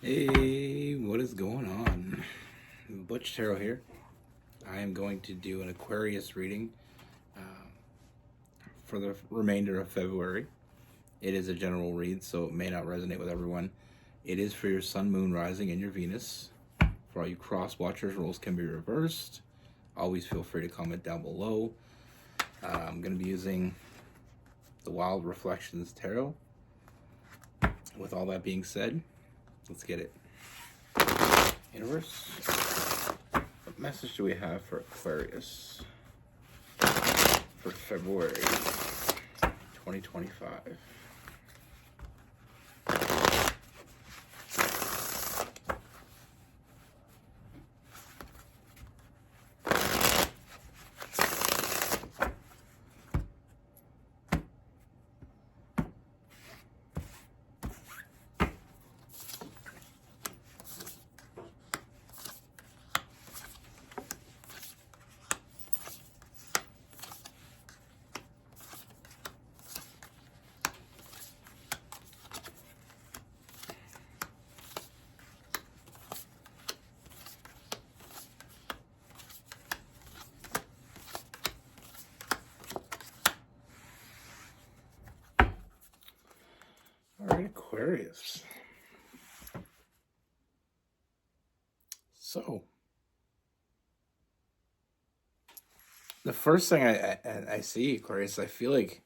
Hey, what is going on? Butch Tarot here. I am going to do an Aquarius reading for the remainder of February. It is a general read, so it may not resonate with everyone. It is for your Sun, Moon, Rising, and your Venus. For all you cross watchers, roles can be reversed. Always feel free to comment down below. I'm going to be using the Wild Reflections Tarot. With all that being said, let's get it. Universe, what message do we have for Aquarius for February 2025? All right, Aquarius. So, the first thing I see, Aquarius, I feel like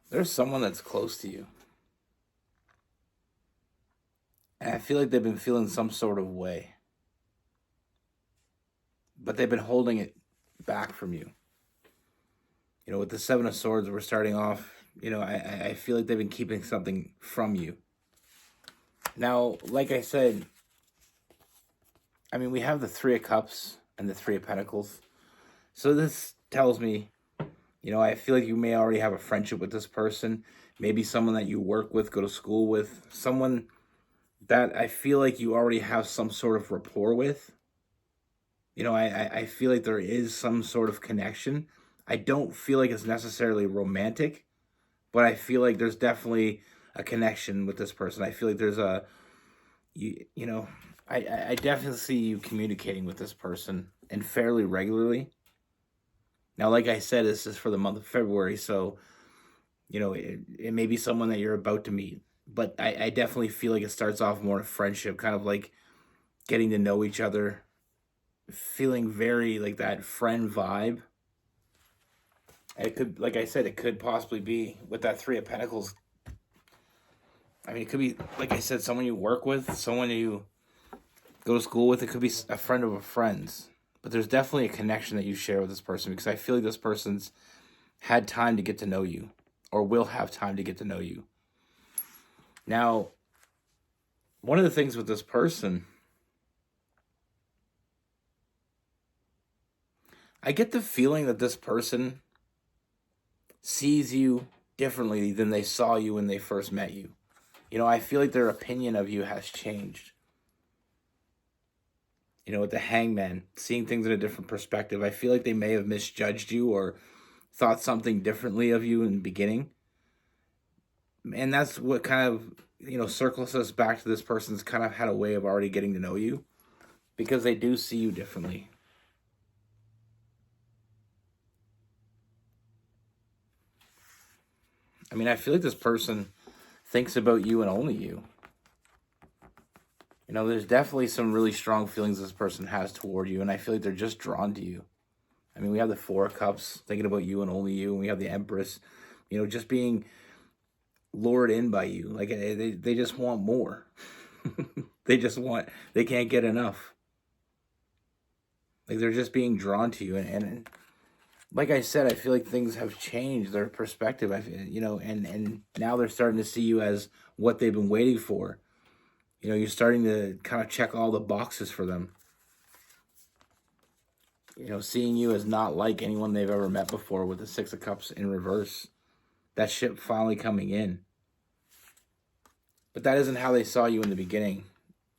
there's someone that's close to you. And I feel like they've been feeling some sort of way. But they've been holding it back from you. You know, with the Seven of Swords, we're starting off, I feel like they've been keeping something from you. Now, like I said, we have the Three of Cups and the Three of Pentacles. So this tells me, I feel like you may already have a friendship with this person. Maybe someone that you work with, go to school with. Someone that I feel like you already have some sort of rapport with. I feel like there is some sort of connection. I don't feel like it's necessarily romantic, but I feel like there's definitely a connection with this person. I feel like there's I definitely see you communicating with this person and fairly regularly. Now, like I said, this is for the month of February, so, it may be someone that you're about to meet. But I definitely feel like it starts off more of friendship, kind of like getting to know each other, feeling very like that friend vibe. And it could, like I said, it could possibly be with that Three of Pentacles. It could be, like I said, someone you work with, someone you go to school with. It could be a friend of a friend's. But there's definitely a connection that you share with this person, because I feel like this person's had time to get to know you, or will have time to get to know you. Now, one of the things with this person, I get the feeling that this person sees you differently than they saw you when they first met you. I feel like their opinion of you has changed. With the Hangman, seeing things in a different perspective. I feel like they may have misjudged you or thought something differently of you in the beginning. And that's what kind of, circles us back to this person's kind of had a way of already getting to know you, because they do see you differently. I feel like this person thinks about you and only you. There's definitely some really strong feelings this person has toward you, and I feel like they're just drawn to you. We have the Four of Cups, thinking about you and only you, and we have the Empress, just being lured in by you. Like, they just want more. They can't get enough. Like, they're just being drawn to you, and like I said, I feel like things have changed their perspective. And now they're starting to see you as what they've been waiting for. You're starting to kind of check all the boxes for them. Seeing you as not like anyone they've ever met before, with the Six of Cups in reverse. That ship finally coming in. But that isn't how they saw you in the beginning.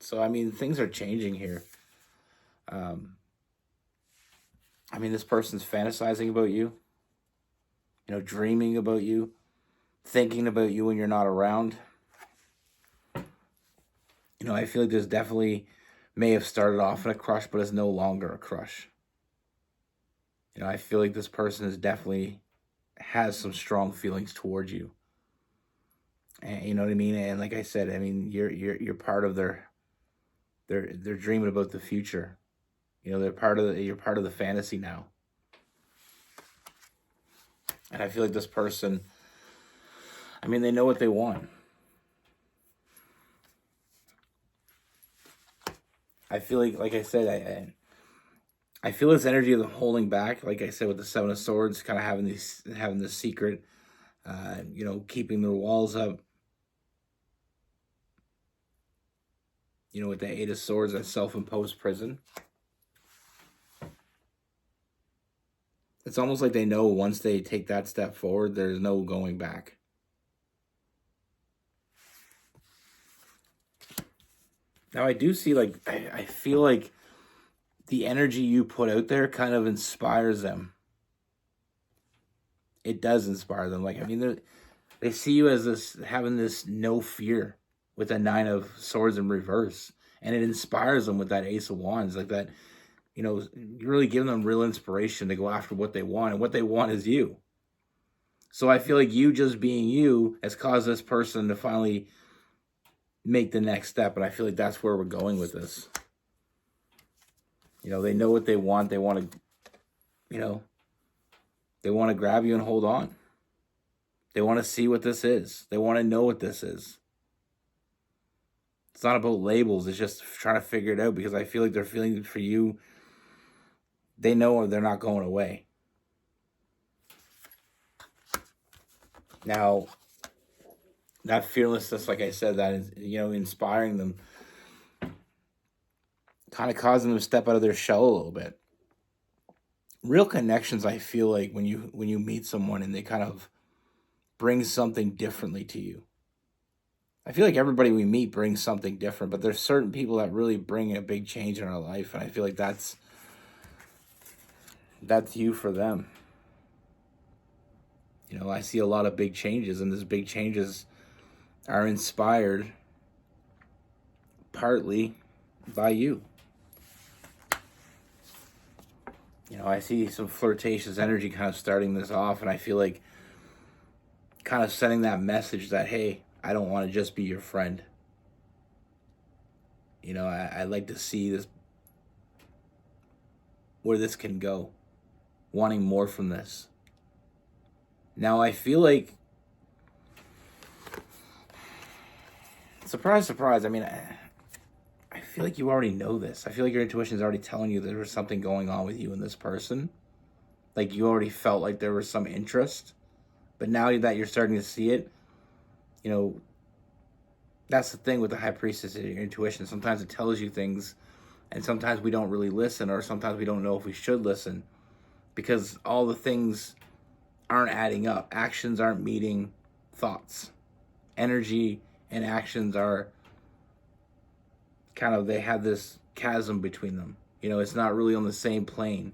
So, things are changing here. This person's fantasizing about you, dreaming about you, thinking about you when you're not around. You know, I feel like there's definitely may have started off in a crush, but is no longer a crush. You know, I feel like this person is definitely has some strong feelings towards you. And you know what I mean? And like I said, I mean, you're part of they're dreaming about the future. You know, you're part of the fantasy now. And I feel like this person, I mean, they know what they want. I feel like I said, I feel this energy of them holding back. Like I said, with the Seven of Swords, kind of having this secret, you know, keeping their walls up. You know, with the Eight of Swords, that self-imposed prison. It's almost like they know once they take that step forward, there's no going back. Now, I do see, like, I feel like the energy you put out there kind of inspires them. It does inspire them. Like, I mean, they see you as this, having this no fear with a Nine of Swords in reverse. And it inspires them with that Ace of Wands. Like that, you know, you're really giving them real inspiration to go after what they want. And what they want is you. So I feel like you just being you has caused this person to finally make the next step. And I feel like that's where we're going with this. You know, they know what they want. They want to, you know, they want to grab you and hold on. They want to see what this is. They want to know what this is. It's not about labels. It's just trying to figure it out, because I feel like they're feeling for you. They know they're not going away. Now, that fearlessness, like I said, that is, you know, inspiring them, kind of causing them to step out of their shell a little bit. Real connections, I feel like when you meet someone and they kind of bring something differently to you. I feel like everybody we meet brings something different, but there's certain people that really bring a big change in our life, and I feel like that's you for them. You know, I see a lot of big changes, and these big changes are inspired partly by you. You know, I see some flirtatious energy kind of starting this off, and I feel like kind of sending that message that, hey, I don't want to just be your friend. You know, I like to see this, where this can go, wanting more from this. Now, I feel like, surprise, surprise, I mean, I feel like you already know this. I feel like your intuition is already telling you there was something going on with you and this person. Like, you already felt like there was some interest. But now that you're starting to see it, you know, that's the thing with the High Priestess, your intuition. Sometimes it tells you things, and sometimes we don't really listen, or sometimes we don't know if we should listen, because all the things aren't adding up. Actions aren't meeting thoughts. Energy and actions are kind of, they have this chasm between them. You know, it's not really on the same plane.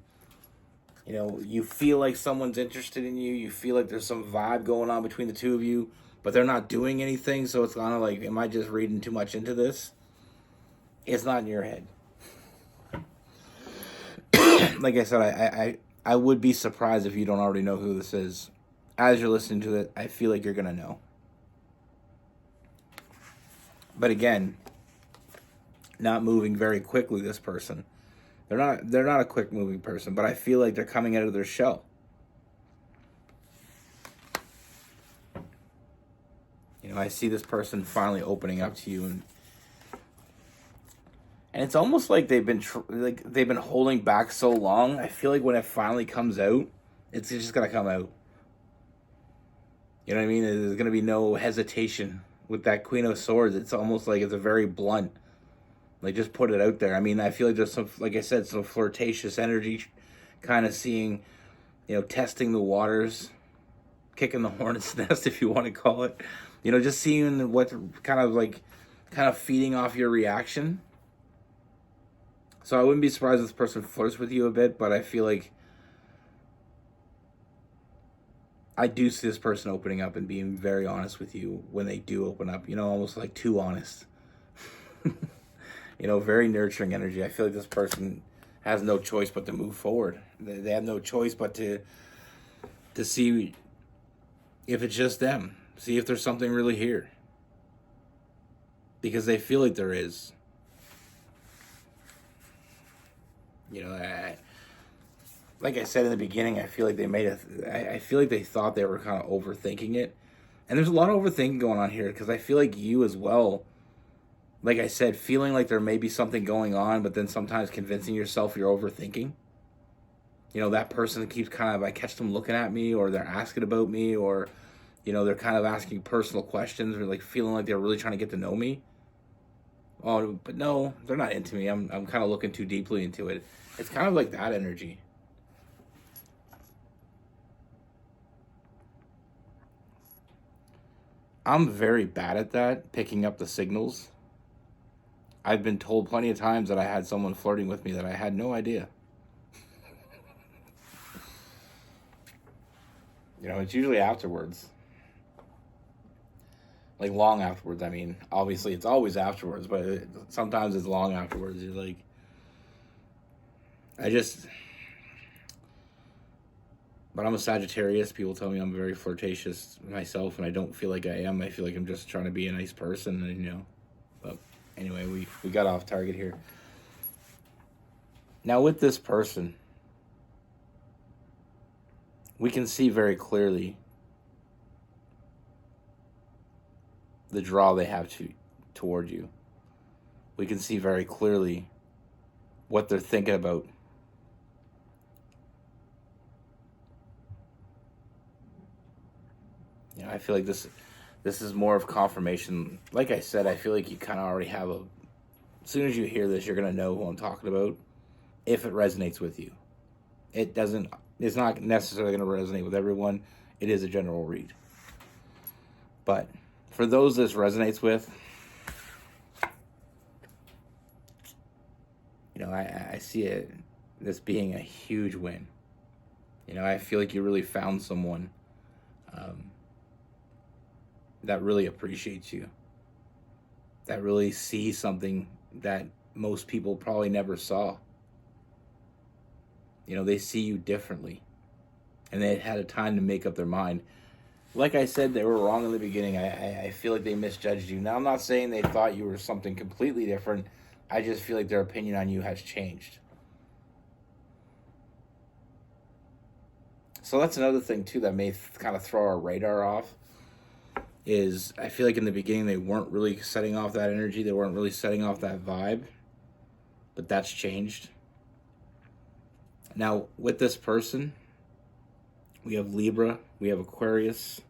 You know, you feel like someone's interested in you. You feel like there's some vibe going on between the two of you, but they're not doing anything. So it's kind of like, am I just reading too much into this? It's not in your head. Like I said, I would be surprised if you don't already know who this is. As you're listening to it, I feel like you're going to know. But again, not moving very quickly, this person. They're not a quick moving person, but I feel like they're coming out of their shell. You know, I see this person finally opening up to you, and it's almost like they've been holding back so long. I feel like when it finally comes out, it's just gonna come out. You know what I mean? There's gonna be no hesitation with that Queen of Swords. It's almost like it's a very blunt. Like, just put it out there. I mean, I feel like there's some, like I said, some flirtatious energy, kind of seeing, you know, testing the waters, kicking the hornet's nest, if you want to call it. You know, just seeing what kind of feeding off your reaction. So I wouldn't be surprised if this person flirts with you a bit, but I feel like I do see this person opening up and being very honest with you when they do open up, almost like too honest. Very nurturing energy. I feel like this person has no choice but to move forward. They have no choice but to see if it's just them, see if there's something really here, because they feel like there is. Like I said in the beginning, I feel like I feel like they thought they were kind of overthinking it, and there's a lot of overthinking going on here, because I feel like you as well. Like I said, feeling like there may be something going on, but then sometimes convincing yourself you're overthinking. That person keeps I catch them looking at me, or they're asking about me, or, they're kind of asking personal questions, or like feeling like they're really trying to get to know me. Oh, but no, they're not into me. I'm kind of looking too deeply into it. It's kind of like that energy. I'm very bad at that, picking up the signals. I've been told plenty of times that I had someone flirting with me that I had no idea. It's usually afterwards. Like long afterwards, I mean. Obviously, it's always afterwards, but sometimes it's long afterwards. You're like, but I'm a Sagittarius. People tell me I'm very flirtatious myself, and I don't feel like I am. I feel like I'm just trying to be a nice person, and But anyway, we got off target here. Now with this person, we can see very clearly the draw they have toward you. We can see very clearly what they're thinking about. I feel like this is more of confirmation. Like I said, I feel like you kind of already have as soon as you hear this, you're going to know who I'm talking about if it resonates with you. It's not necessarily going to resonate with everyone. It is a general read. But for those this resonates with, I see this being a huge win. I feel like you really found someone that really appreciates you, that really sees something that most people probably never saw. They see you differently, and they had a time to make up their mind. Like I said, they were wrong in the beginning. I feel like they misjudged you. Now, I'm not saying they thought you were something completely different. I just feel like their opinion on you has changed. So that's another thing, too, that may kind of throw our radar off, is I feel like in the beginning they weren't really setting off that energy. They weren't really setting off that vibe. But that's changed. Now, with this person, we have Libra, we have Aquarius,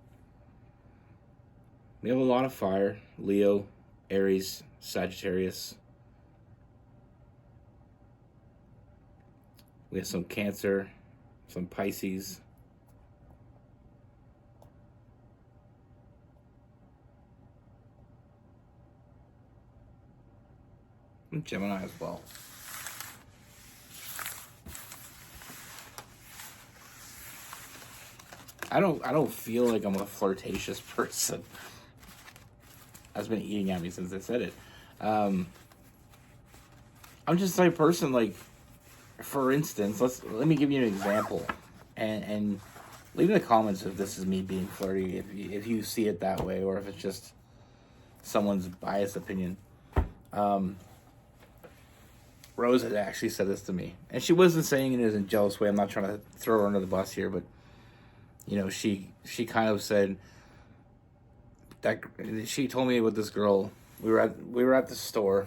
we have a lot of fire, Leo, Aries, Sagittarius. We have some Cancer, some Pisces. And Gemini as well. I don't feel like I'm a flirtatious person. That's been eating at me since I said it. I'm just the type of person, like, for instance, let me give you an example, and leave in the comments if this is me being flirty, if you see it that way, or if it's just someone's biased opinion. Rose had actually said this to me, and she wasn't saying it in a jealous way. I'm not trying to throw her under the bus here, but she kind of said that she told me with this girl. We were at the store.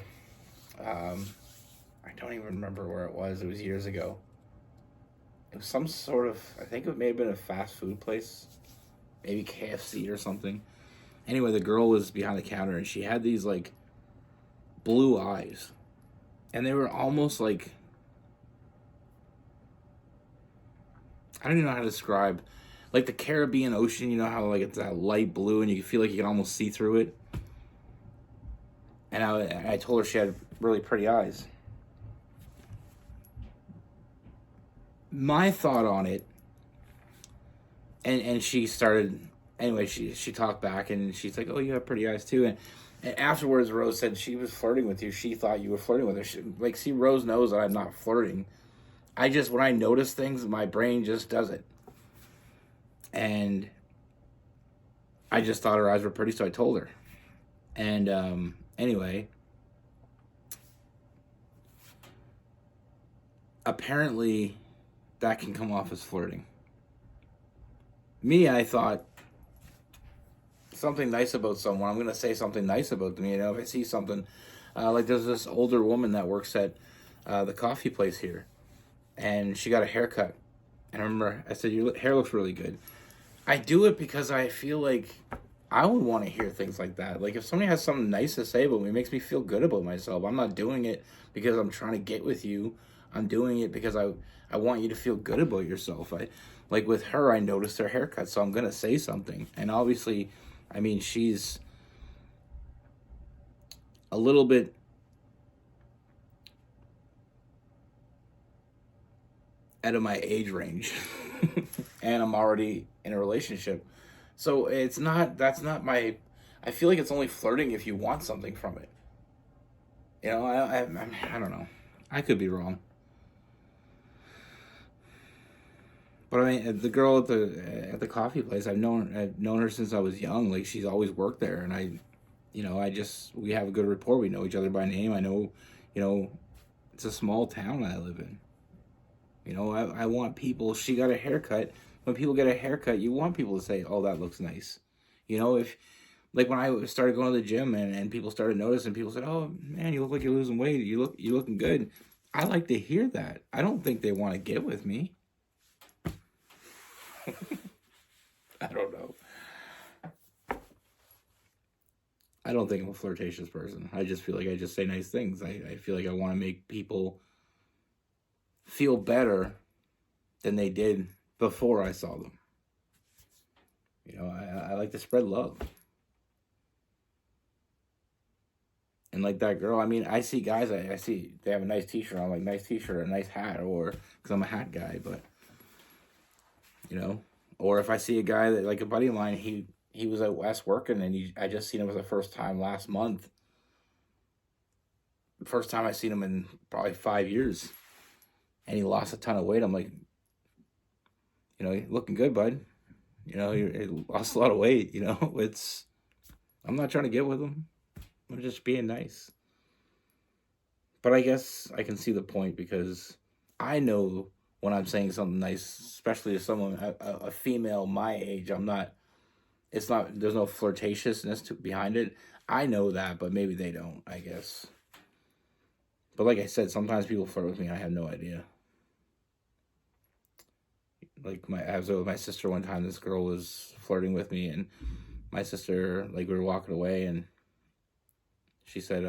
I don't even remember where it was. It was years ago. It was some sort of, I think it may have been a fast food place, maybe KFC or something. Anyway, the girl was behind the counter, and she had these like blue eyes, and they were almost like, I don't even know how to describe, like the Caribbean Ocean. You know how like it's that light blue, and you feel like you can almost see through it. And I told her she had really pretty eyes. My thought on it and she started, anyway, she talked back, and she's like, oh, you have pretty eyes too. And afterwards, Rose said she was flirting with you. She thought you were flirting with her. Like, see, Rose knows that I'm not flirting. I just, when I notice things, my brain just does it. And I just thought her eyes were pretty, so I told her. And anyway, apparently that can come off as flirting. Me, I thought something nice about someone, I'm going to say something nice about them. You know, if I see something, like there's this older woman that works at the coffee place here, and she got a haircut. And I remember I said, your hair looks really good. I do it because I feel like I would want to hear things like that. Like, if somebody has something nice to say about me, it makes me feel good about myself. I'm not doing it because I'm trying to get with you. I'm doing it because I want you to feel good about yourself. Like with her, I noticed her haircut, so I'm going to say something. And obviously, I mean, she's a little bit out of my age range. And I'm already in a relationship. So that's not my, I feel like it's only flirting if you want something from it. You know, I don't know. I could be wrong. But I mean, the girl at the coffee place, I've known her since I was young. Like, she's always worked there, and we have a good rapport. We know each other by name. I know, you know, it's a small town I live in. You know, I want people. She got a haircut. When people get a haircut, you want people to say, "Oh, that looks nice." You know, if like when I started going to the gym and people started noticing, people said, "Oh man, you look like you're losing weight. You looking good." I like to hear that. I don't think they want to get with me. I don't know. I don't think I'm a flirtatious person. I just feel like I just say nice things. I feel like I want to make people feel better than they did before I saw them. You know, I like to spread love. And like that girl, I mean, I see guys, I see they have a nice t-shirt on, like nice t-shirt, a nice hat, or because I'm a hat guy, but, you know, or if I see a guy that, like a buddy of mine, he was at West working, and I just seen him for the first time last month. First time I seen him in probably 5 years, and he lost a ton of weight. I'm like, you know, you're looking good, bud. You know, you lost a lot of weight. You know, I'm not trying to get with him. I'm just being nice. But I guess I can see the point, because I know when I'm saying something nice, especially to someone, a female my age, there's no flirtatiousness behind it. I know that, but maybe they don't, I guess. But like I said, sometimes people flirt with me, I have no idea. Like, I was with my sister one time, this girl was flirting with me, and my sister, like, we were walking away, and she said,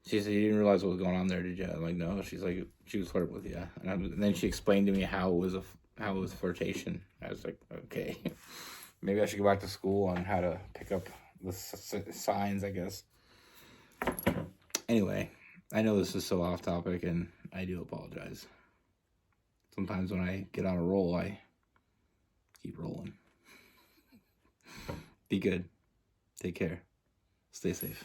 you didn't realize what was going on there, did you? I'm like, no. She's like, she was flirting with you. And then she explained to me how it was flirtation. I was like, okay. Maybe I should go back to school on how to pick up the signs, I guess. Anyway, I know this is so off topic, and I do apologize. Sometimes when I get on a roll, I keep rolling. Be good. Take care. Stay safe.